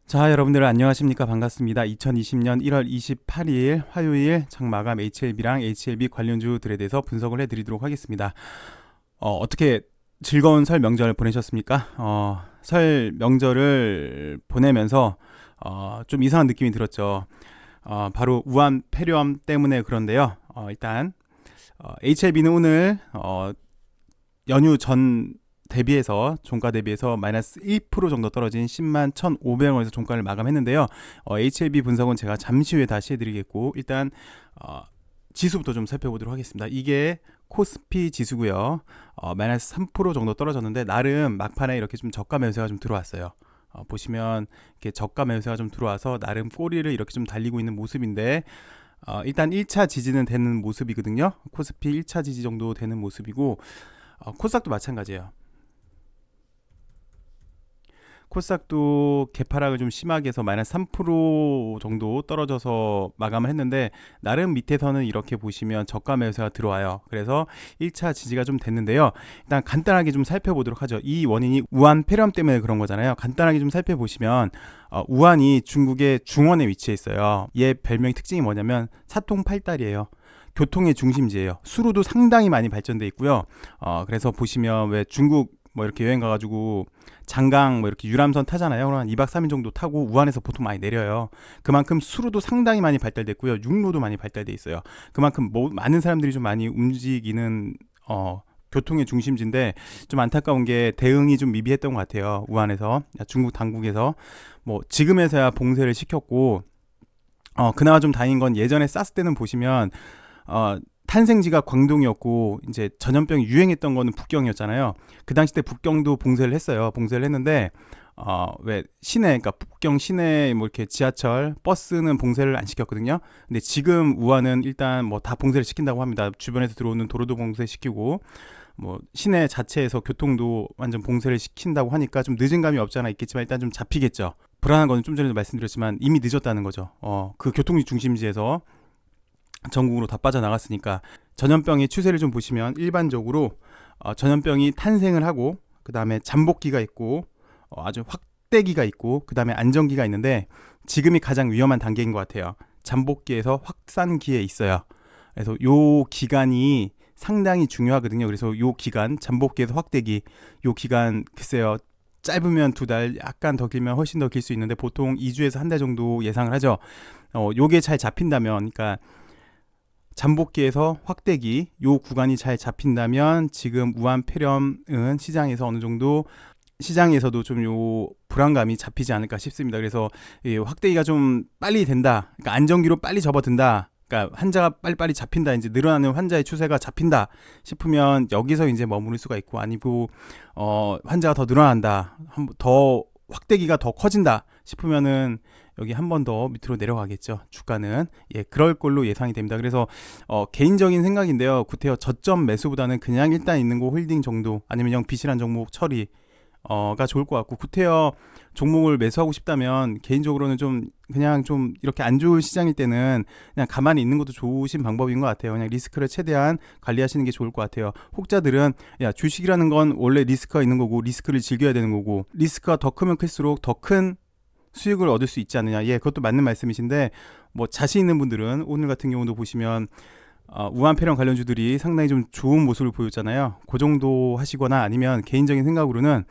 자, 여러분들 안녕하십니까? 반갑습니다. 2020년 1월 28일 화요일 장마감 HLB랑 HLB 관련주들에 대해서 분석을 해드리도록 하겠습니다. 어떻게 즐거운 설 명절 보내셨습니까? 설 명절을 보내면서 좀 이상한 느낌이 들었죠. 바로 우한 폐렴 때문에 그런데요. 일단 HLB는 오늘 연휴 전 대비해서 종가 대비해서 마이너스 1% 정도 떨어진 10만 1,500원에서 종가를 마감했는데요. HLB 분석은 제가 잠시 후에 다시 해드리겠고 일단 지수부터 좀 살펴보도록 하겠습니다. 이게 코스피 지수고요. 마이너스 3% 정도 떨어졌는데 나름 막판에 이렇게 좀 저가 매수가 좀 들어왔어요. 보시면 이렇게 저가 매수가 좀 들어와서 나름 꼬리를 이렇게 좀 달리고 있는 모습인데 일단 1차 지지는 되는 모습이거든요. 코스피 1차 지지 정도 되는 모습이고 코스닥도 마찬가지예요. 코스닥도 개파락을 좀 심하게 해서 마이너스 3% 정도 떨어져서 마감을 했는데 나름 밑에서는 이렇게 보시면 저가 매수가 들어와요. 그래서 1차 지지가 좀 됐는데요. 일단 간단하게 좀 살펴보도록 하죠. 이 원인이 우한 폐렴 때문에 그런 거잖아요. 간단하게 좀 살펴보시면 우한이 중국의 중원에 위치해 있어요. 얘 별명의 특징이 뭐냐면 사통팔달이에요. 교통의 중심지예요. 수로도 상당히 많이 발전돼 있고요. 그래서 보시면 왜 중국 뭐 이렇게 여행 가가지고 장강 뭐 이렇게 유람선 타잖아요. 그럼 한 2박 3일 정도 타고 우한에서 보통 많이 내려요. 그만큼 수로도 상당히 많이 발달됐고요. 육로도 많이 발달돼 있어요. 그만큼 많은 사람들이 좀 많이 움직이는 교통의 중심지인데 좀 안타까운 게 대응이 좀 미비했던 것 같아요. 우한에서 중국 당국에서 뭐 지금에서야 봉쇄를 시켰고 그나마 좀 다행인 건 예전에 사스 때는 보시면 탄생지가 광동이었고 이제 전염병이 유행했던 거는 북경이었잖아요. 그 당시 때 북경도 봉쇄를 했어요. 봉쇄를 했는데 왜 시내, 그러니까 북경 시내 뭐 이렇게 지하철, 버스는 봉쇄를 안 시켰거든요. 근데 지금 우한은 일단 뭐 다 봉쇄를 시킨다고 합니다. 주변에서 들어오는 도로도 봉쇄시키고 뭐 시내 자체에서 교통도 완전 봉쇄를 시킨다고 하니까 좀 늦은 감이 없잖아 있겠지만 일단 좀 잡히겠죠. 불안한 거는 좀 전에도 말씀드렸지만 이미 늦었다는 거죠. 그 교통 중심지에서 전국으로 다 빠져나갔으니까 전염병의 추세를 좀 보시면 일반적으로 전염병이 탄생을 하고 그 다음에 잠복기가 있고 아주 확대기가 있고 그 다음에 안정기가 있는데 지금이 가장 위험한 단계인 것 같아요. 잠복기에서 확산기에 있어요. 그래서 요 기간이 상당히 중요하거든요. 그래서 요 기간 잠복기에서 확대기 요 기간 글쎄요. 짧으면 2달, 약간 더 길면 훨씬 더 길 수 있는데 보통 2주에서 한 달 정도 예상을 하죠. 요게 잘 잡힌다면 그러니까 잠복기에서 확대기 요 구간이 잘 잡힌다면 지금 우한 폐렴은 시장에서 어느 정도 시장에서도 좀 요 불안감이 잡히지 않을까 싶습니다. 그래서 이 확대기가 좀 빨리 된다. 그러니까 안정기로 빨리 접어든다. 그러니까 환자가 빨리빨리 잡힌다. 이제 늘어나는 환자의 추세가 잡힌다 싶으면 여기서 이제 머무를 수가 있고 아니고 환자가 더 늘어난다. 더 확대기가 더 커진다 싶으면은 여기 한 번 더 밑으로 내려가겠죠. 주가는 그럴 걸로 예상이 됩니다. 그래서 개인적인 생각인데요. 구태여 저점 매수보다는 그냥 일단 있는 거 홀딩 정도 아니면 영 비실한 종목 처리 가 좋을 것 같고 구태여 종목을 매수하고 싶다면 개인적으로는 좀 그냥 좀 이렇게 안 좋을 시장일 때는 그냥 가만히 있는 것도 좋으신 방법인 것 같아요. 그냥 리스크를 최대한 관리하시는 게 좋을 것 같아요. 혹자들은 주식이라는 건 원래 리스크가 있는 거고 리스크를 즐겨야 되는 거고 리스크가 더 크면 클수록 더 큰 수익을 얻을 수 있지 않느냐. 그것도 맞는 말씀이신데 뭐 자신 있는 분들은 오늘 같은 경우도 보시면 우한 폐렴 관련주들이 상당히 좀 좋은 모습을 보였잖아요. 그 정도 하시거나 아니면 개인적인 생각으로는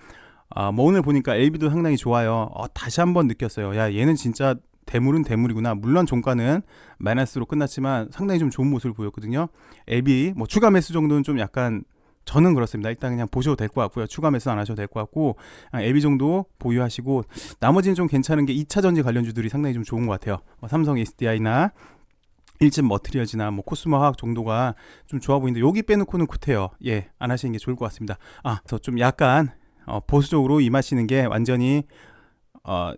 뭐 오늘 보니까 LB도 상당히 좋아요. 다시 한번 느꼈어요. 얘는 진짜 대물은 대물이구나. 물론 종가는 마이너스로 끝났지만 상당히 좀 좋은 모습을 보였거든요. LB 뭐 추가 매수 정도는 좀 약간 저는 그렇습니다. 일단 그냥 보셔도 될 것 같고요. 추가 매수 안 하셔도 될 것 같고 LB 정도 보유하시고 나머지는 좀 괜찮은 게 2차 전지 관련주들이 상당히 좀 좋은 것 같아요. 삼성 SDI나 일진 머티리얼즈나 뭐 코스모 화학 정도가 좀 좋아 보이는데 여기 빼놓고는 구태여 안 하시는 게 좋을 것 같습니다. 그래서 좀 약간 보수적으로 임하시는 게 완전히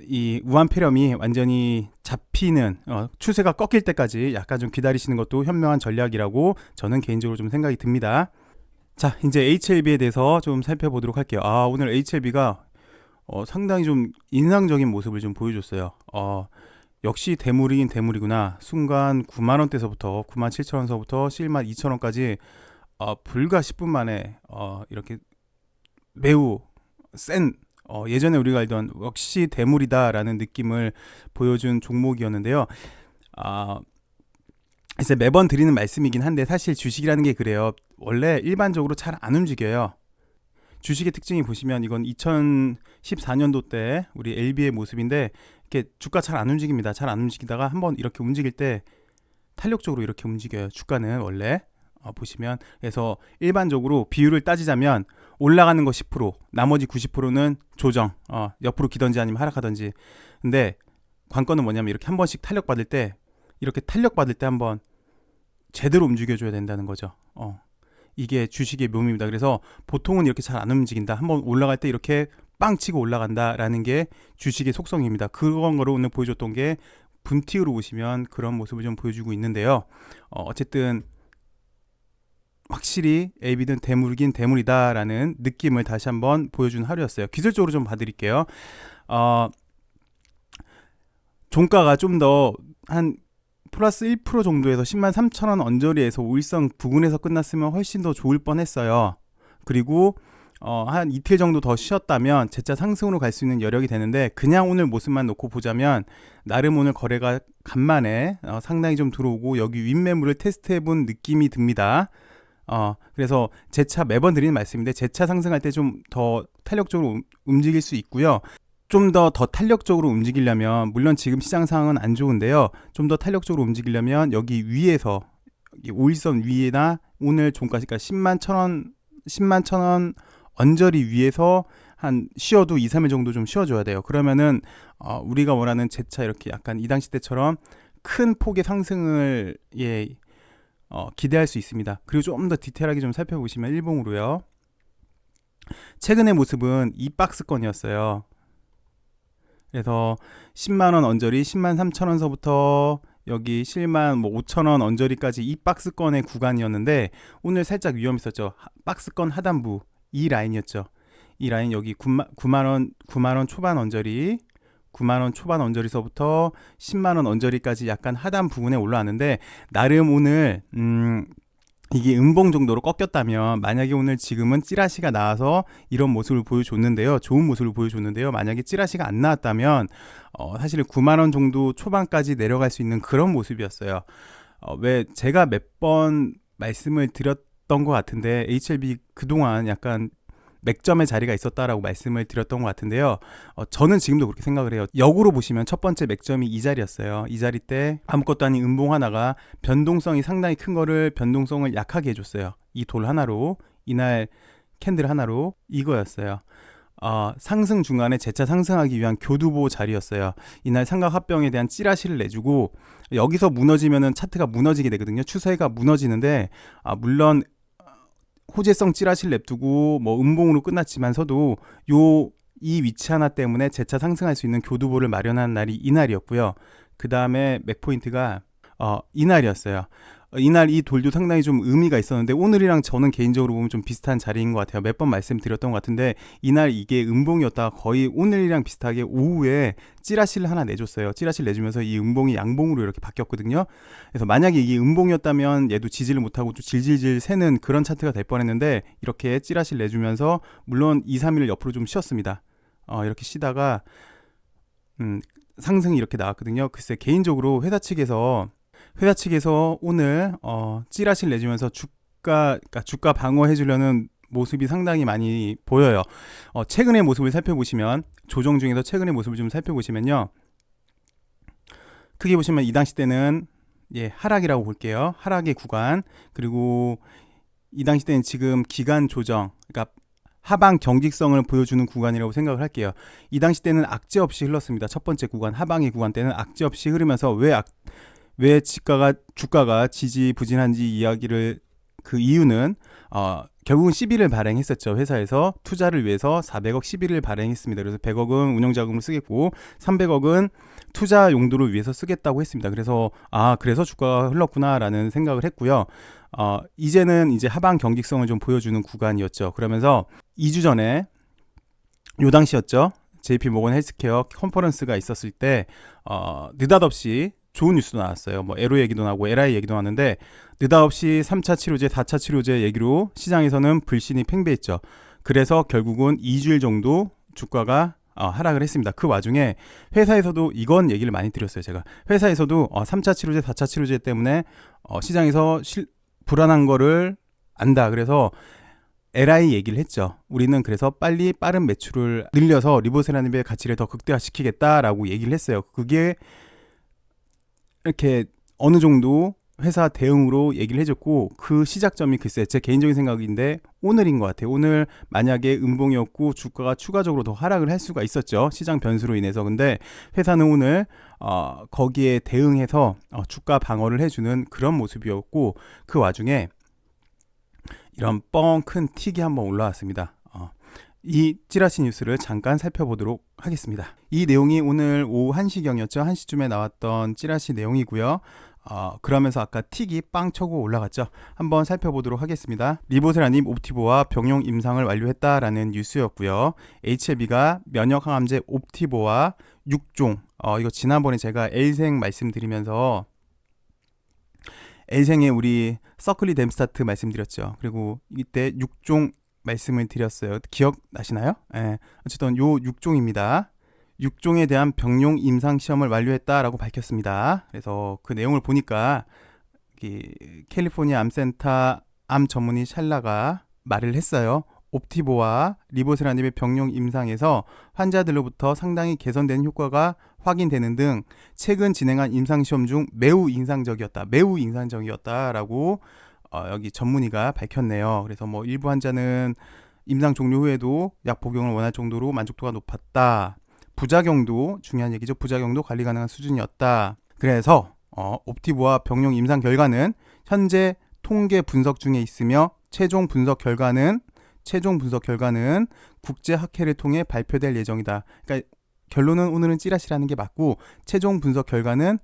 이 우한 폐렴이 완전히 잡히는 추세가 꺾일 때까지 약간 좀 기다리시는 것도 현명한 전략이라고 저는 개인적으로 좀 생각이 듭니다. 자, 이제 HLB에 대해서 좀 살펴보도록 할게요. 오늘 HLB가 상당히 좀 인상적인 모습을 좀 보여줬어요. 역시 대물이긴 대물이구나. 순간 9만원대서부터 97,000원서부터 112,000원까지 불과 10분 만에 이렇게 매우 센 예전에 우리가 알던 역시 대물이다라는 느낌을 보여준 종목이었는데요. 이제 매번 드리는 말씀이긴 한데 사실 주식이라는 게 그래요. 원래 일반적으로 잘 안 움직여요. 주식의 특징이 보시면 이건 2014년도 때 우리 LB의 모습인데 이렇게 주가 잘 안 움직입니다. 잘 안 움직이다가 한번 이렇게 움직일 때 탄력적으로 이렇게 움직여요. 주가는 원래 보시면 그래서 일반적으로 비율을 따지자면 올라가는 거 10%, 나머지 90%는 조정, 옆으로 기던지 아니면 하락하던지. 근데 관건은 뭐냐면 이렇게 한 번씩 탄력 받을 때 이렇게 탄력 받을 때 한번 제대로 움직여줘야 된다는 거죠. 이게 주식의 묘미입니다. 그래서 보통은 이렇게 잘 안 움직인다. 한번 올라갈 때 이렇게 빵 치고 올라간다라는 게 주식의 속성입니다. 그런 거를 오늘 보여줬던 게 분티으로 보시면 그런 모습을 좀 보여주고 있는데요. 어쨌든 확실히 AB는 대물이긴 대물이다라는 느낌을 다시 한번 보여준 하루였어요. 기술적으로 좀 봐드릴게요. 종가가 좀 더 한 플러스 1% 정도에서 103,000원 언저리에서 5일선 부근에서 끝났으면 훨씬 더 좋을 뻔했어요. 그리고 한 이틀 정도 더 쉬었다면 재차 상승으로 갈 수 있는 여력이 되는데 그냥 오늘 모습만 놓고 보자면 나름 오늘 거래가 간만에 상당히 좀 들어오고 여기 윗매물을 테스트해본 느낌이 듭니다. 그래서 재차 매번 드리는 말씀인데 재차 상승할 때 좀 더 탄력적으로 움직일 수 있고요. 좀 더 탄력적으로 움직이려면 물론 지금 시장 상황은 안 좋은데요. 좀 더 탄력적으로 움직이려면 여기 위에서 여기 5일선 위에나 오늘 종가시가 101,000원 언저리 위에서 한 쉬어도 2, 3일 정도 좀 쉬어줘야 돼요. 그러면은 우리가 원하는 재차 이렇게 약간 이 당시 때처럼 큰 폭의 상승을 기대할 수 있습니다. 그리고 좀 더 디테일하게 좀 살펴보시면 일봉으로요. 최근의 모습은 이 박스권이었어요. 그래서 10만원 언저리 103,000원서부터 여기 75,000원 언저리까지 이 박스권의 구간이었는데 오늘 살짝 위험했었죠. 박스권 하단부 이 라인이었죠. 이 라인 여기 9만원 초반 언저리 9만원 초반 언저리서부터 10만원 언저리까지 약간 하단 부분에 올라왔는데 나름 오늘 이게 음봉 정도로 꺾였다면 만약에 오늘 지금은 찌라시가 나와서 이런 모습을 보여줬는데요. 좋은 모습을 보여줬는데요. 만약에 찌라시가 안 나왔다면 사실 9만원 정도 초반까지 내려갈 수 있는 그런 모습이었어요. 왜 제가 몇 번 말씀을 드렸던 것 같은데 HLB 그동안 약간 맥점의 자리가 있었다라고 말씀을 드렸던 것 같은데요. 저는 지금도 그렇게 생각을 해요. 역으로 보시면 첫 번째 맥점이 이 자리였어요. 이 자리 때 아무것도 아닌 음봉 하나가 변동성이 상당히 큰 거를 변동성을 약하게 해줬어요. 이 돌 하나로 이날 캔들 하나로 이거였어요. 상승 중간에 재차 상승하기 위한 교두보 자리였어요. 이날 삼각합병에 대한 찌라시를 내주고 여기서 무너지면은 차트가 무너지게 되거든요. 추세가 무너지는데 물론 호재성 찌라시를 냅두고 뭐 음봉으로 끝났지만서도 이 위치 하나 때문에 재차 상승할 수 있는 교두보를 마련한 날이 이날이었고요. 그 다음에 맥포인트가 이날이었어요. 이날 이 돌도 상당히 좀 의미가 있었는데 오늘이랑 저는 개인적으로 보면 좀 비슷한 자리인 것 같아요. 몇 번 말씀드렸던 것 같은데 이날 이게 음봉이었다가 거의 오늘이랑 비슷하게 오후에 찌라시를 하나 내줬어요. 찌라시를 내주면서 이 음봉이 양봉으로 이렇게 바뀌었거든요. 그래서 만약에 이게 음봉이었다면 얘도 지지를 못하고 좀 질질질 새는 그런 차트가 될 뻔했는데 이렇게 찌라시를 내주면서 물론 2, 3일 옆으로 좀 쉬었습니다. 이렇게 쉬다가 상승이 이렇게 나왔거든요. 글쎄 개인적으로 회사 측에서 오늘 찌라시를 내주면서 주가 방어해 주려는 모습이 상당히 많이 보여요. 최근의 모습을 살펴보시면 조정 중에서 최근의 모습을 좀 살펴보시면요. 크게 보시면 이 당시 때는 하락이라고 볼게요. 하락의 구간. 그리고 이 당시 때는 지금 기간 조정, 그러니까 하방 경직성을 보여주는 구간이라고 생각을 할게요. 이 당시 때는 악재 없이 흘렀습니다. 첫 번째 구간, 하방의 구간 때는 악재 없이 흐르면서 왜 주가가 지지부진한지 이야기를 그 이유는 결국은 시비를 발행했었죠. 회사에서 투자를 위해서 400억 시비를 발행했습니다. 그래서 100억은 운영자금을 쓰겠고 300억은 투자 용도를 위해서 쓰겠다고 했습니다. 그래서 그래서 주가가 흘렀구나라는 생각을 했고요. 이제는 이제 하방 경직성을 좀 보여주는 구간이었죠. 그러면서 2주 전에 요 당시였죠. JP모건 헬스케어 컨퍼런스가 있었을 때 느닷없이 좋은 뉴스 나왔어요. 뭐 에로 얘기도 나오고 LI 얘기도 나왔는데 느닷없이 3차 치료제, 4차 치료제 얘기로 시장에서는 불신이 팽배했죠. 그래서 결국은 2주일 정도 주가가 하락을 했습니다. 그 와중에 회사에서도 이건 얘기를 많이 드렸어요. 제가 회사에서도 3차 치료제, 4차 치료제 때문에 시장에서 불안한 거를 안다. 그래서 LI 얘기를 했죠. 우리는 그래서 빨리 빠른 매출을 늘려서 리보세라닙의 가치를 더 극대화시키겠다라고 얘기를 했어요. 그게 이렇게 어느 정도 회사 대응으로 얘기를 해줬고, 그 시작점이 글쎄 제 개인적인 생각인데 오늘인 것 같아요. 오늘 만약에 음봉이었고 주가가 추가적으로 더 하락을 할 수가 있었죠. 시장 변수로 인해서. 근데 회사는 오늘 거기에 대응해서 주가 방어를 해주는 그런 모습이었고, 그 와중에 이런 뻥 큰 틱이 한번 올라왔습니다. 이 찌라시 뉴스를 잠깐 살펴보도록 하겠습니다. 이 내용이 오늘 오후 1시경이었죠. 1시쯤에 나왔던 찌라시 내용이고요. 그러면서 아까 틱이 빵 쳐고 올라갔죠. 한번 살펴보도록 하겠습니다. 리보세라닙 옵티보와 병용 임상을 완료했다라는 뉴스였고요. HLB가 면역항암제 옵티보와 6종, 이거 지난번에 제가 L생 말씀드리면서 L생에 우리 서클리 뎀스타트 말씀드렸죠. 그리고 이때 6종 말씀을 드렸어요. 기억나시나요? 네. 어쨌든 요 6종입니다. 6종에 대한 병용 임상 시험을 완료했다라고 밝혔습니다. 그래서 그 내용을 보니까 캘리포니아 암센터 암 전문의 샬라가 말을 했어요. 옵티보와 리보세라닙의 병용 임상에서 환자들로부터 상당히 개선된 효과가 확인되는 등 최근 진행한 임상시험 중 매우 인상적이었다라고 여기 전문의가 밝혔네요. 그래서 뭐 일부 환자는 임상 종료 후에도 약 복용을 원할 정도로 만족도가 높았다. 부작용도 중요한 얘기죠. 부작용도 관리 가능한 수준이었다. 그래서 옵티보와 병용 임상 결과는 현재 통계 분석 중에 있으며 최종 분석 결과는 국제학회를 통해 발표될 예정이다. 그러니까 결론은 오늘은 찌라시라는 게 맞고, 최종 분석 결과는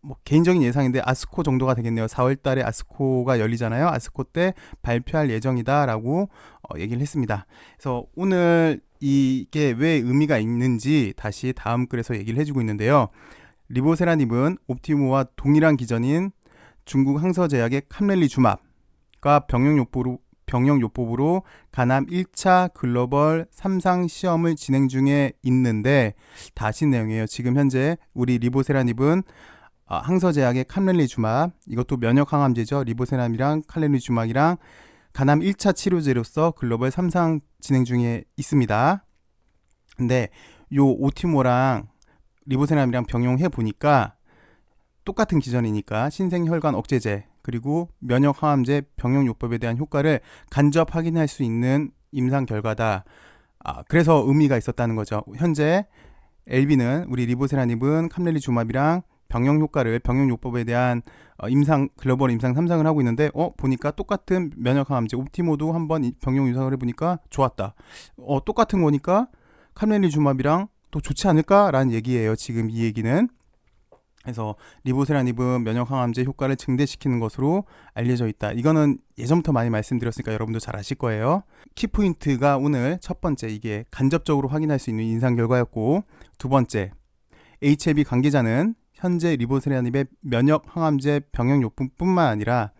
뭐 개인적인 예상인데 아스코 정도가 되겠네요. 4월 달에 아스코가 열리잖아요. 아스코 때 발표할 예정이다라고 얘기를 했습니다. 그래서 오늘 이게 왜 의미가 있는지 다시 다음 글에서 얘기를 해주고 있는데요. 리보세라닙은 옵티모와 동일한 기전인 중국 항서제약의 캄렐리주맙과 병용요법으로 간암 1차 글로벌 3상 시험을 진행 중에 있는데, 다시 내용이에요. 지금 현재 우리 리보세라닙은 항서제약의 캄렐리주맙, 이것도 면역항암제죠. 리보세라닙이랑 캄렐리주맙이랑 간암 1차 치료제로서 글로벌 3상 진행 중에 있습니다. 근데 요 오티모랑 리보세라닙이랑 병용해 보니까 똑같은 기전이니까 신생혈관 억제제 그리고 면역항암제 병용요법에 대한 효과를 간접 확인할 수 있는 임상 결과다. 그래서 의미가 있었다는 거죠. 현재 LB는 우리 리보세라닙은 캄렐리주맙이랑 병용요법에 대한 글로벌 임상 3상을 하고 있는데 보니까 똑같은 면역항암제 옵티모도 한번 병용 임상을 해보니까 좋았다. 똑같은 거니까 캄렐리주맙이랑 또 좋지 않을까라는 얘기예요. 지금 이 얘기는. 그래서 리보세라닙은 면역항암제 효과를 증대시키는 것으로 알려져 있다. 이거는 예전부터 많이 말씀드렸으니까 여러분도 잘 아실 거예요. 키포인트가 오늘 첫 번째, 이게 간접적으로 확인할 수 있는 임상 결과였고, 두 번째, HLB 관계자는 현재 리보세라닙의 면역항암제 병용요법뿐만 아니라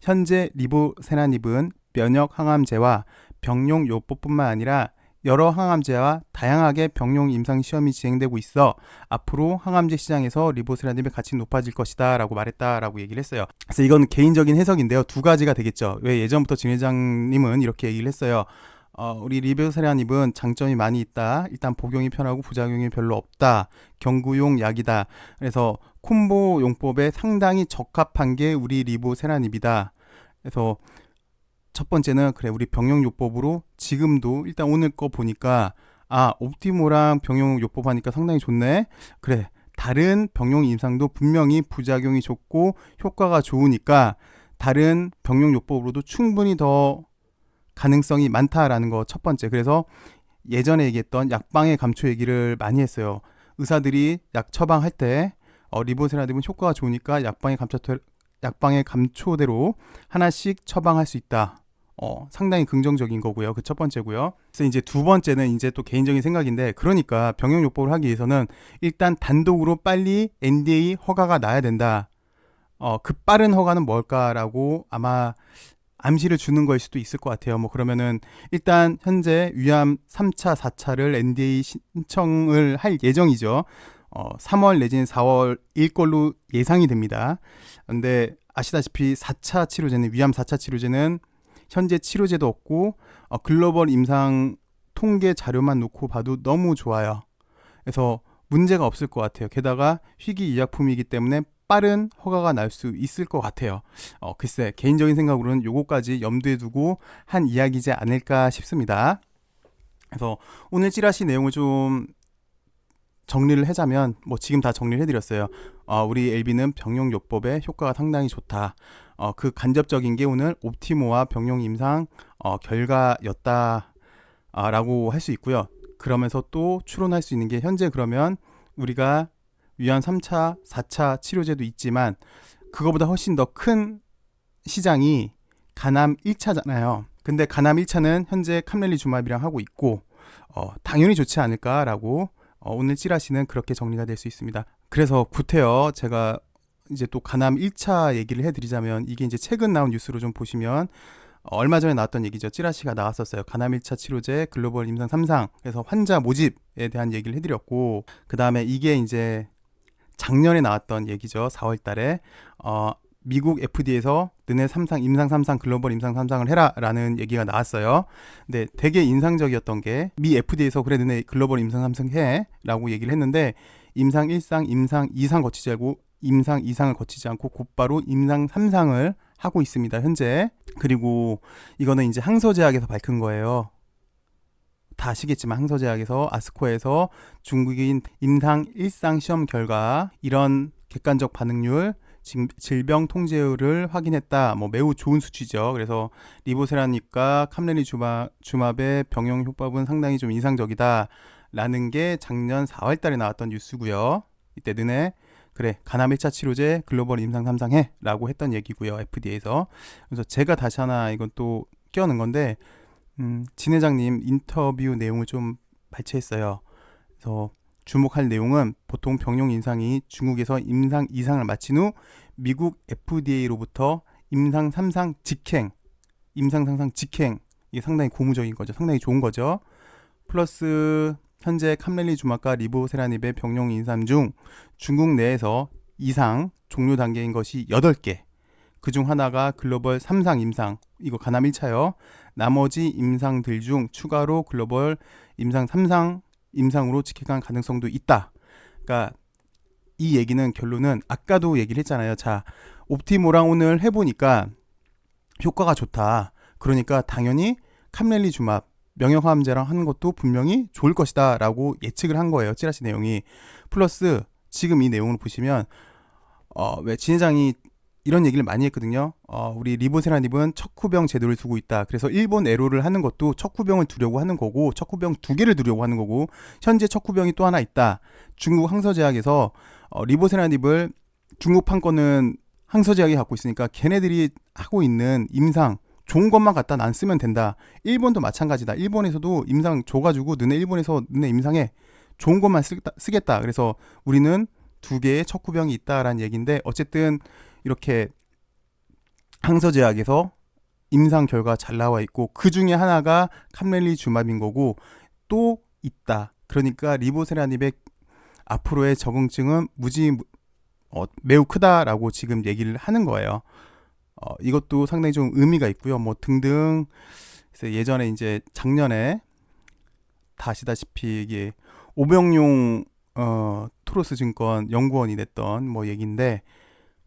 현재 리보세라닙은 면역항암제와 병용요법뿐만 아니라 여러 항암제와 다양하게 병용 임상 시험이 진행되고 있어 앞으로 항암제 시장에서 리보세라닙의 가치는 높아질 것이다 라고 말했다라고 얘기를 했어요. 그래서 이건 개인적인 해석인데요. 두 가지가 되겠죠. 왜 예전부터 진 회장님은 이렇게 얘기를 했어요. 우리 리보세라닙은 장점이 많이 있다. 일단 복용이 편하고 부작용이 별로 없다. 경구용 약이다. 그래서 콤보 용법에 상당히 적합한 게 우리 리보세라닙이다. 그래서 첫 번째는 그래, 우리 병용요법으로 지금도 일단 오늘 거 보니까 옵티모랑 병용요법 하니까 상당히 좋네. 그래, 다른 병용 임상도 분명히 부작용이 좋고 효과가 좋으니까 다른 병용요법으로도 충분히 더 가능성이 많다라는 거 첫 번째. 그래서 예전에 얘기했던 약방의 감초 얘기를 많이 했어요. 의사들이 약 처방할 때 리보세라닙은 효과가 좋으니까 약방의 감초대로 하나씩 처방할 수 있다. 상당히 긍정적인 거고요. 그 첫 번째고요. 그래서 이제 두 번째는 이제 또 개인적인 생각인데, 그러니까 병용요법을 하기 위해서는 일단 단독으로 빨리 NDA 허가가 나야 된다. 그 빠른 허가는 뭘까라고 아마 암시를 주는 거일 수도 있을 것 같아요. 뭐 그러면은 일단 현재 위암 3차, 4차를 NDA 신청을 할 예정이죠. 3월 내지는 4월일 걸로 예상이 됩니다. 근데 아시다시피 4차 치료제는 위암 4차 치료제는 현재 치료제도 없고 글로벌 임상 통계 자료만 놓고 봐도 너무 좋아요. 그래서 문제가 없을 것 같아요. 게다가 희귀 의약품이기 때문에 빠른 허가가 날 수 있을 것 같아요. 글쎄 개인적인 생각으로는 요거까지 염두에 두고 한 이야기지 않을까 싶습니다. 그래서 오늘 찌라시 내용을 좀 정리를 하자면 뭐 지금 다 정리를 해드렸어요. 우리 LB는 병용요법의 효과가 상당히 좋다. 그 간접적인 게 오늘 옵티모와 병용 임상 결과였다 라고 할 수 있고요. 그러면서 또 추론할 수 있는 게 현재 그러면 우리가 위암 3차, 4차 치료제도 있지만 그거보다 훨씬 더 큰 시장이 간암 1차잖아요. 근데 간암 1차는 현재 캄렐리주마비랑 하고 있고 당연히 좋지 않을까라고 오늘 찌라시는 그렇게 정리가 될 수 있습니다. 그래서 구태여 제가 이제 또 간암 1차 얘기를 해드리자면 이게 이제 최근 나온 뉴스로 좀 보시면 얼마 전에 나왔던 얘기죠. 찌라시가 나왔었어요. 간암 1차 치료제 글로벌 임상 3상 그래서 환자 모집에 대한 얘기를 해드렸고 그 다음에 이게 이제 작년에 나왔던 얘기죠. 4월 달에 미국 FDA에서 너네 임상 3상 글로벌 임상 3상을 해라 라는 얘기가 나왔어요. 근데 되게 인상적이었던 게 미 FDA에서 그래 너네 글로벌 임상 3상 해 라고 얘기를 했는데 임상 1상, 임상 2상 거치지 않고 임상 2상을 거치지 않고 곧바로 임상 3상을 하고 있습니다. 현재. 그리고 이거는 이제 항소제약에서 밝힌 거예요. 다 아시겠지만 항소제약에서 아스코에서 중국인 임상 1상 시험 결과 이런 객관적 반응률 질병 통제율을 확인했다. 뭐 매우 좋은 수치죠. 그래서 리보세라닙과 캄렐리주마의 병용 효법은 상당히 좀 인상적이다 라는 게 작년 4월 달에 나왔던 뉴스고요. 이때 너네 그래 간암 1차 치료제 글로벌 임상 3상 해 라고 했던 얘기고요. FDA에서. 그래서 제가 다시 하나 이건 또 끼워넣은 건데 진 회장님 인터뷰 내용을 좀 발췌했어요. 그래서 주목할 내용은 보통 병용 임상이 중국에서 임상 2상을 마친 후 미국 FDA로부터 임상 3상 직행, 임상 3상 직행 이게 상당히 고무적인 거죠. 상당히 좋은 거죠. 플러스 현재 캄렐리주마과 리보세라닙의 병용 임상 중 중국 내에서 이상 종료 단계인 것이 8개. 그중 하나가 글로벌 3상 임상, 이거 간암 1차요. 나머지 임상들 중 추가로 글로벌 임상 3상 임상으로 직행한 가능성도 있다. 그러니까 이 얘기는 결론은 아까도 얘기를 했잖아요. 자, 옵티모랑 오늘 해보니까 효과가 좋다. 그러니까 당연히 캄렐리주마 명형화암제랑 하는 것도 분명히 좋을 것이다 라고 예측을 한 거예요. 찌라시 내용이. 플러스 지금 이 내용을 보시면 왜 진 회장이 이런 얘기를 많이 했거든요. 우리 리보세라닙은 척후병 제도를 두고 있다. 그래서 일본 애로를 하는 것도 척후병을 두려고 하는 거고 척후병 2개를 두려고 하는 거고 현재 척후병이 또 하나 있다. 중국 항서제약에서 리보세라닙을 중국 판권은 항서제약이 갖고 있으니까 걔네들이 하고 있는 임상 좋은 것만 갖다 난 쓰면 된다. 일본도 마찬가지다. 일본에서도 임상 줘가지고 너네 일본에서 너네 임상에 좋은 것만 쓰겠다. 그래서 우리는 2개의 척후병이 있다라는 얘기인데 어쨌든 이렇게 항서제약에서 임상 결과 잘 나와 있고 그 중에 하나가 캄렐리주마빈 거고 또 있다. 그러니까 리보세라닙의 앞으로의 적응증은 매우 크다라고 지금 얘기를 하는 거예요. 이것도 상당히 좀 의미가 있고요. 뭐 등등. 그래서 예전에 이제 작년에 다 아시다시피 이게 오병용 토로스 증권 연구원이 냈던 뭐 얘기인데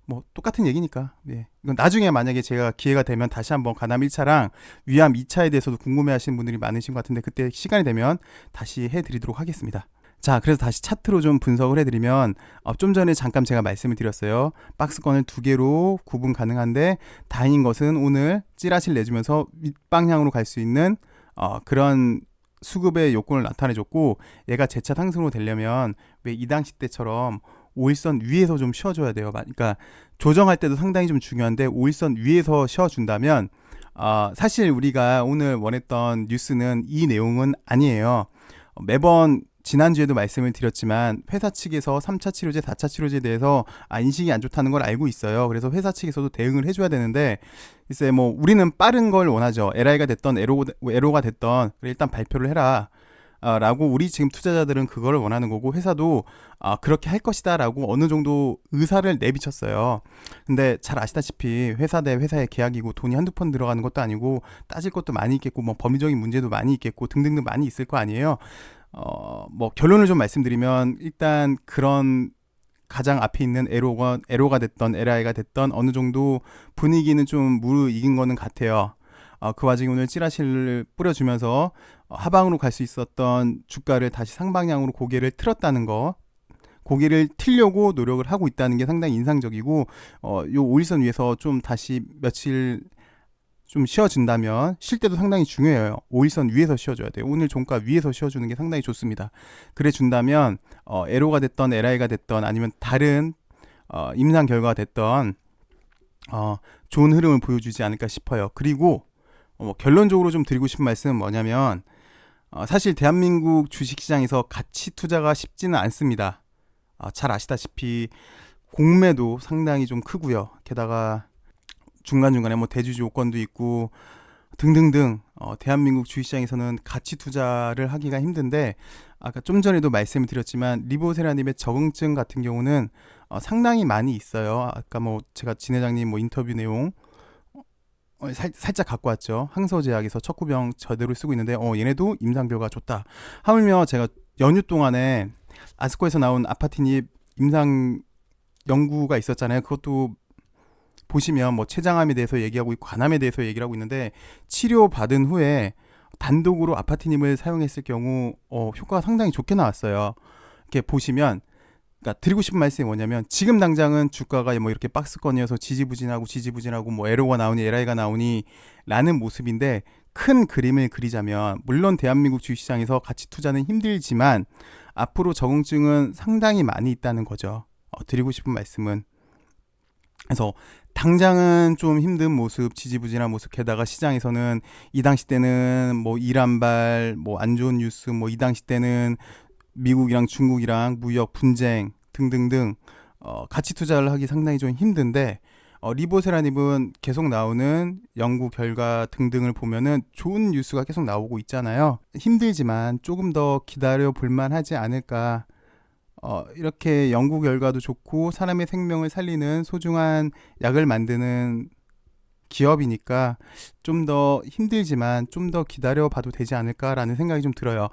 뭐 똑같은 얘기니까. 네. 이건 나중에 만약에 제가 기회가 되면 다시 한번 간암 1차랑 위암 2차에 대해서도 궁금해하시는 분들이 많으신 것 같은데 그때 시간이 되면 다시 해드리도록 하겠습니다. 자, 그래서 다시 차트로 좀 분석을 해드리면 좀 전에 잠깐 제가 말씀을 드렸어요. 박스권을 2개로 구분 가능한데 다행인 것은 오늘 찌라시를 내주면서 윗방향으로 갈 수 있는 그런 수급의 요건을 나타내줬고 얘가 재차 상승으로 되려면 왜 이 당시 때처럼 5일선 위에서 좀 쉬어줘야 돼요. 그러니까 조정할 때도 상당히 좀 중요한데 5일선 위에서 쉬어준다면 사실 우리가 오늘 원했던 뉴스는 이 내용은 아니에요. 매번 지난주에도 말씀을 드렸지만 회사 측에서 3차 치료제, 4차 치료제에 대해서 인식이 안 좋다는 걸 알고 있어요. 그래서 회사 측에서도 대응을 해줘야 되는데 글쎄 뭐 우리는 빠른 걸 원하죠. LI가 됐던 에로가 됐던 일단 발표를 해라. 라고 우리 지금 투자자들은 그걸 원하는 거고 회사도 그렇게 할 것이다 라고 어느 정도 의사를 내비쳤어요. 근데 잘 아시다시피 회사 대 회사의 계약이고 돈이 한두 번 들어가는 것도 아니고 따질 것도 많이 있겠고 뭐 법리적인 문제도 많이 있겠고 등등등 많이 있을 거 아니에요. 뭐 결론을 좀 말씀드리면 일단 그런 가장 앞에 있는 에로가 됐던 LI가 됐던 어느 정도 분위기는 좀 무르익은 거는 같아요. 그 와중에 오늘 찌라시를 뿌려주면서 하방으로 갈 수 있었던 주가를 다시 상방향으로 고개를 틀었다는 거, 고개를 틀려고 노력을 하고 있다는 게 상당히 인상적이고 요 5일선 위에서 좀 다시 며칠 좀 쉬어준다면 쉴 때도 상당히 중요해요. 5일선 위에서 쉬어줘야 돼요. 오늘 종가 위에서 쉬어주는 게 상당히 좋습니다. 그래 준다면 에로가 됐던 LI가 됐던 아니면 다른 임상 결과가 됐던 좋은 흐름을 보여주지 않을까 싶어요. 그리고 결론적으로 좀 드리고 싶은 말씀은 뭐냐면 사실 대한민국 주식시장에서 가치 투자가 쉽지는 않습니다. 잘 아시다시피 공매도 상당히 좀 크고요. 게다가 중간중간에 뭐 대주주 요건도 있고 등등등 대한민국 주식시장에서는 가치 투자를 하기가 힘든데 아까 좀 전에도 말씀을 드렸지만 리보세라님의 적응증 같은 경우는 상당히 많이 있어요. 아까 뭐 제가 진 회장님 뭐 인터뷰 내용 살짝 갖고 왔죠. 항서제약에서 척후병 저대로 쓰고 있는데 얘네도 임상 결과 좋다. 하물며 제가 연휴 동안에 아스코에서 나온 아파티닙 임상 연구가 있었잖아요. 그것도 보시면 뭐 췌장암에 대해서 얘기하고 있고 간암에 대해서 얘기를 하고 있는데 치료 받은 후에 단독으로 아파티닙을 사용했을 경우 효과가 상당히 좋게 나왔어요. 이렇게 보시면 그러니까 드리고 싶은 말씀이 뭐냐면 지금 당장은 주가가 뭐 이렇게 박스권이어서 지지부진하고 뭐 에로가 나오니 LI가 나오니 라는 모습인데 큰 그림을 그리자면 물론 대한민국 주식시장에서 가치 투자는 힘들지만 앞으로 적응증은 상당히 많이 있다는 거죠. 드리고 싶은 말씀은 그래서 당장은 좀 힘든 모습, 지지부진한 모습, 게다가 시장에서는 이 당시 때는 뭐 이란발, 뭐 안 좋은 뉴스, 뭐 이 당시 때는 미국이랑 중국이랑 무역 분쟁 등등등 가치 투자를 하기 상당히 좀 힘든데 리보세라닙은 계속 나오는 연구 결과 등등을 보면은 좋은 뉴스가 계속 나오고 있잖아요. 힘들지만 조금 더 기다려 볼만 하지 않을까. 이렇게 연구 결과도 좋고 사람의 생명을 살리는 소중한 약을 만드는 기업이니까 좀 더 힘들지만 좀 더 기다려 봐도 되지 않을까라는 생각이 좀 들어요.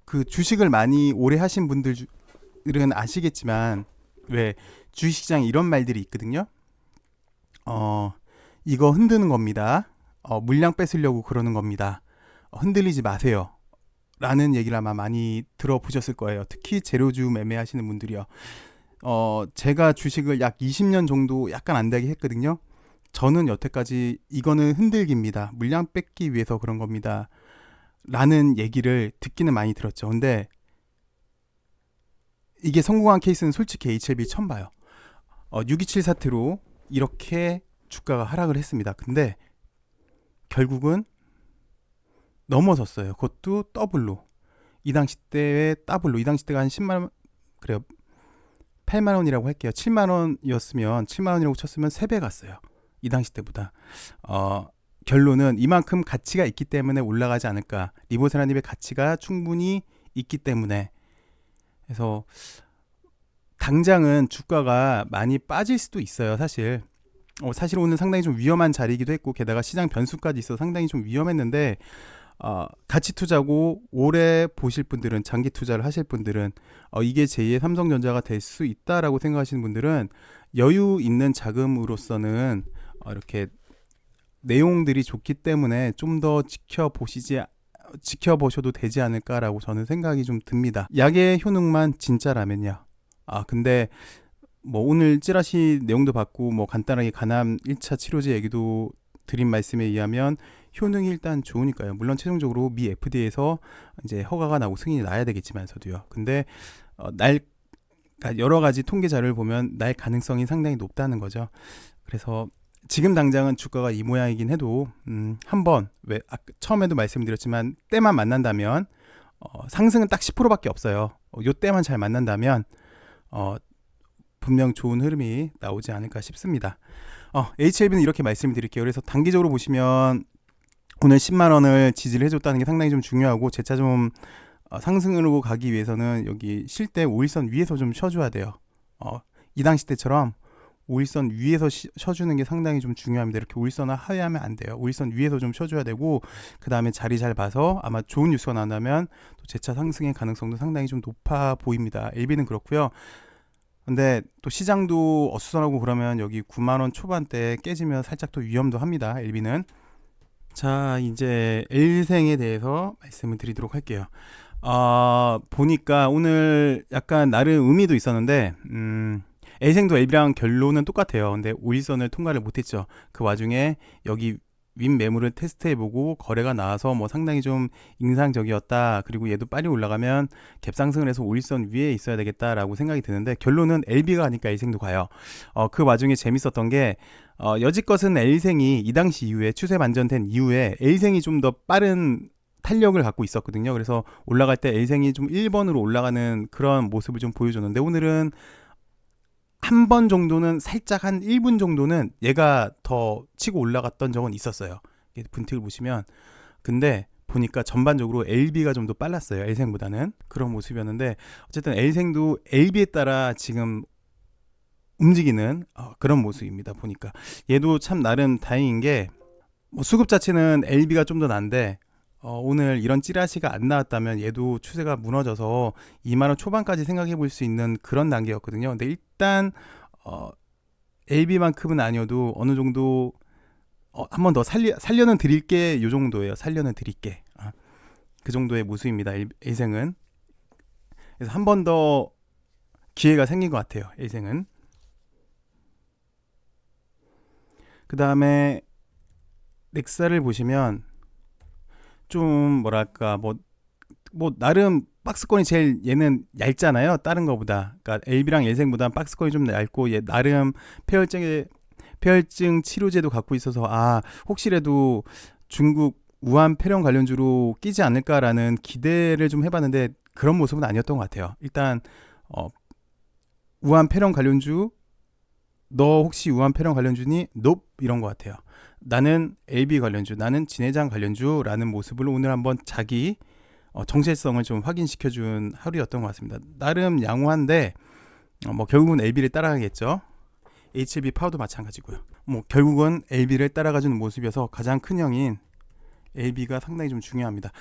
그 주식을 많이 오래 하신 분들은 아시겠지만 왜 주식시장에 이런 말들이 있거든요. 이거 흔드는 겁니다. 물량 뺏으려고 그러는 겁니다. 흔들리지 마세요. 라는 얘기를 아마 많이 들어보셨을 거예요. 특히 재료주 매매하시는 분들이요. 제가 주식을 약 20년 정도 약간 안 되게 했거든요. 저는 여태까지 이거는 흔들기입니다. 물량 뺏기 위해서 그런 겁니다. 라는 얘기를 듣기는 많이 들었죠. 근데 이게 성공한 케이스는 솔직히 HLB 처음 봐요. 627 사태로 이렇게 주가가 하락을 했습니다. 근데 결국은 넘어섰어요. 그것도 더블로. 이 당시 때의 더블로. 이 당시 때가 한 10만원, 그래요. 8만원이라고 할게요. 7만원이었으면, 7만원이라고 쳤으면 3배 갔어요. 이 당시 때보다. 결론은 이만큼 가치가 있기 때문에 올라가지 않을까. 리보세라닙의 가치가 충분히 있기 때문에. 그래서 당장은 주가가 많이 빠질 수도 있어요. 사실. 사실 오늘 상당히 좀 위험한 자리이기도 했고 게다가 시장 변수까지 있어서 상당히 좀 위험했는데 가치 투자고 오래 보실 분들은 장기 투자를 하실 분들은 이게 제2의 삼성전자가 될 수 있다라고 생각하시는 분들은 여유 있는 자금으로서는 이렇게 내용들이 좋기 때문에 좀 더 지켜보셔도 되지 않을까라고 저는 생각이 좀 듭니다. 약의 효능만 진짜라면요. 근데 뭐 오늘 찌라시 내용도 봤고 뭐 간단하게 간암 1차 치료제 얘기도 드린 말씀에 의하면 효능이 일단 좋으니까요. 물론 최종적으로 미 FDA에서 이제 허가가 나고 승인이 나야 되겠지만서도요. 근데 그러니까 여러 가지 통계 자료를 보면 날 가능성이 상당히 높다는 거죠. 그래서 지금 당장은 주가가 이 모양이긴 해도 한번 처음에도 말씀드렸지만 때만 만난다면 상승은 딱 10%밖에 없어요. 요때만 잘 만난다면 분명 좋은 흐름이 나오지 않을까 싶습니다. HLB는 이렇게 말씀드릴게요. 그래서 단기적으로 보시면 오늘 10만원을 지지를 해줬다는 게 상당히 좀 중요하고, 재차 좀 상승으로 가기 위해서는 여기 쉴 때 5일선 위에서 좀 쉬어줘야 돼요. 이 당시 때처럼 5일선 위에서 쉬어주는 게 상당히 좀 중요합니다. 이렇게 5일선을 하회하면 안 돼요. 5일선 위에서 좀 쉬어줘야 되고, 그 다음에 자리 잘 봐서 아마 좋은 뉴스가 나온다면 또 재차 상승의 가능성도 상당히 좀 높아 보입니다. LB는 그렇고요. 근데 또 시장도 어수선하고 그러면 여기 9만원 초반대 깨지면 살짝 또 위험도 합니다. LB는. 자, 이제 L생에 대해서 말씀을 드리도록 할게요. 보니까 오늘 약간 나름 의미도 있었는데, L생도 LB랑 결론은 똑같아요. 근데 5일선을 통과를 못했죠. 그 와중에 여기 윗 매물을 테스트해보고 거래가 나와서 뭐 상당히 좀 인상적이었다. 그리고 얘도 빨리 올라가면 갭상승을 해서 5일선 위에 있어야 되겠다라고 생각이 드는데, 결론은 LB가 가니까 L생도 가요. 그 와중에 재밌었던 게 여지껏은 L생이 이 당시 이후에 추세 반전된 이후에 L생이 좀 더 빠른 탄력을 갖고 있었거든요. 그래서 올라갈 때 L생이 좀 1번으로 올라가는 그런 모습을 좀 보여줬는데, 오늘은 한 번 정도는 살짝 한 1분 정도는 얘가 더 치고 올라갔던 적은 있었어요. 분틱을 보시면. 근데 보니까 전반적으로 LB가 좀 더 빨랐어요. L생보다는. 그런 모습이었는데, 어쨌든 L생도 LB에 따라 지금 움직이는 그런 모습입니다. 보니까 얘도 참 나름 다행인 게, 수급 자체는 LB가 좀 더 난데 오늘 이런 찌라시가 안 나왔다면 얘도 추세가 무너져서 2만원 초반까지 생각해 볼 수 있는 그런 단계였거든요. 근데 일단 LB만큼은 아니어도 어느 정도 한 번 더 살려는 드릴게, 요 정도예요. 살려는 드릴게. 그 정도의 모습입니다. L생은. 그래서 한 번 더 기회가 생긴 것 같아요. L생은. 그 다음에 넥사를 보시면 좀 뭐랄까 뭐 나름 박스권이 제일 얘는 얇잖아요. 다른 거보다. 그러니까 LB랑 L생보다 박스권이 좀 얇고, 얘 나름 폐혈증 치료제도 갖고 있어서 혹시라도 중국 우한 폐렴 관련주로 끼지 않을까라는 기대를 좀 해봤는데 그런 모습은 아니었던 것 같아요. 일단 우한 폐렴 관련주, 너 혹시 우한 폐렴 관련주니? Nope, 이런 것 같아요. 나는 LB 관련주, 나는 진해장 관련주라는 모습을 오늘 한번 자기 정체성을 좀 확인시켜준 하루였던 것 같습니다. 나름 양호한데 뭐 결국은 LB를 따라가겠죠. HLB 파워도 마찬가지고요. 뭐 결국은 LB를 따라가주는 모습이어서 가장 큰 형인 LB가 상당히 좀 중요합니다.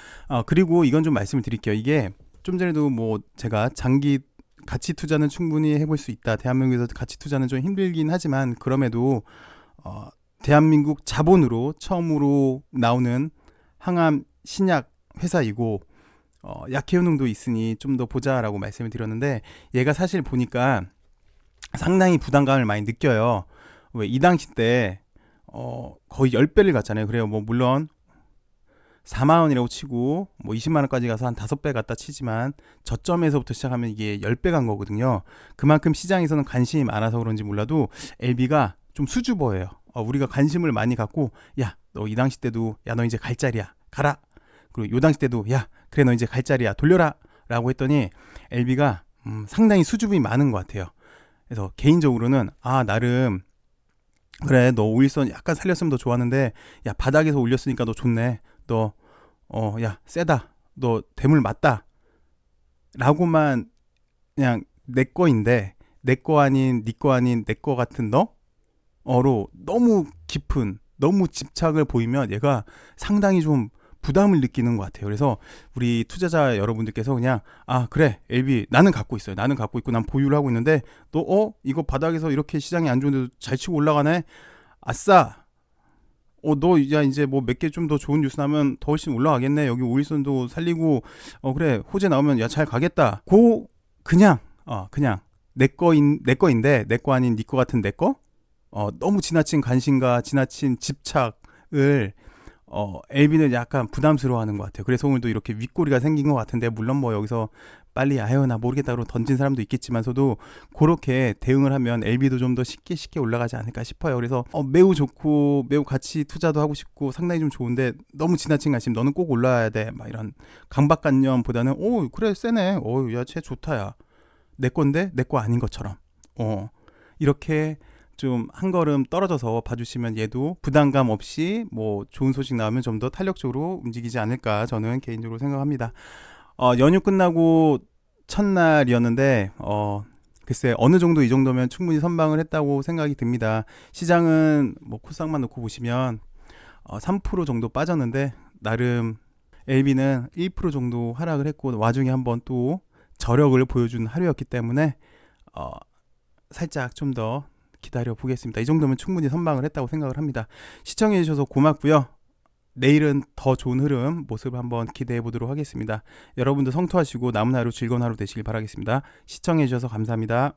그리고 이건 좀 말씀을 드릴게요. 이게 좀 전에도 뭐 제가 장기 가치 투자는 충분히 해볼 수 있다. 대한민국에서 가치 투자는 좀 힘들긴 하지만 그럼에도 대한민국 자본으로 처음으로 나오는 항암 신약 회사이고 약효능도 있으니 좀 더 보자라고 말씀을 드렸는데, 얘가 사실 보니까 상당히 부담감을 많이 느껴요. 왜 이 당시 때 거의 10배를 갔잖아요. 그래요. 뭐 물론 4만원이라고 치고 뭐 20만원까지 가서 한 5배 갔다 치지만 저점에서부터 시작하면 이게 10배 간 거거든요. 그만큼 시장에서는 관심이 많아서 그런지 몰라도 LB가 좀 수줍어해요. 우리가 관심을 많이 갖고, 야, 너 이 당시 때도, 야, 너 이제 갈 자리야, 가라. 그리고 요 당시 때도, 야, 그래, 너 이제 갈 자리야, 돌려라. 라고 했더니 LB가 상당히 수줍음이 많은 것 같아요. 그래서 개인적으로는 나름 그래, 너 5일선 약간 살렸으면 더 좋았는데, 야, 바닥에서 올렸으니까 너 좋네. 너 야, 세다. 너 대물 맞다. 라고만 그냥 내 거인데, 내 거 아닌, 네 거 아닌, 내 거 같은 너로 너무 깊은, 너무 집착을 보이면 얘가 상당히 좀 부담을 느끼는 것 같아요. 그래서 우리 투자자 여러분들께서 그냥 그래, LB 나는 갖고 있어요. 나는 갖고 있고 난 보유를 하고 있는데, 너 이거 바닥에서 이렇게 시장이 안 좋은데도 잘 치고 올라가네. 아싸. 너 이제 뭐 몇 개 좀 더 좋은 뉴스 나면 더 훨씬 올라가겠네. 여기 5일선도 살리고 그래, 호재 나오면 야, 잘 가겠다. 그냥 내 거인데, 내 거 아닌 네 거 같은 내 거. 너무 지나친 관심과 지나친 집착을 LB는 약간 부담스러워하는 것 같아요. 그래서 오늘도 이렇게 윗꼬리가 생긴 것 같은데, 물론 뭐 여기서 빨리 아유 나 모르겠다 그러고 던진 사람도 있겠지만서도 그렇게 대응을 하면 LB도 좀 더 쉽게 올라가지 않을까 싶어요. 그래서 매우 좋고 매우 같이 투자도 하고 싶고 상당히 좀 좋은데, 너무 지나친 관심, 너는 꼭 올라야 돼 막 이런 강박관념보다는 오 그래 세네, 야쟤 좋다, 야 내 건데 내 거 아닌 것처럼 이렇게 좀 한 걸음 떨어져서 봐주시면 얘도 부담감 없이 뭐 좋은 소식 나오면 좀 더 탄력적으로 움직이지 않을까 저는 개인적으로 생각합니다. 연휴 끝나고 첫날이었는데 글쎄 어느 정도 이 정도면 충분히 선방을 했다고 생각이 듭니다. 시장은 뭐 코스닥만 놓고 보시면 3% 정도 빠졌는데, 나름 LB는 1% 정도 하락을 했고 와중에 한번 또 저력을 보여준 하루였기 때문에 살짝 좀 더 기다려 보겠습니다. 이 정도면 충분히 선방을 했다고 생각을 합니다. 시청해 주셔서 고맙고요. 내일은 더 좋은 흐름 모습을 한번 기대해 보도록 하겠습니다. 여러분도 성투하시고 남은 하루 즐거운 하루 되시길 바라겠습니다. 시청해 주셔서 감사합니다.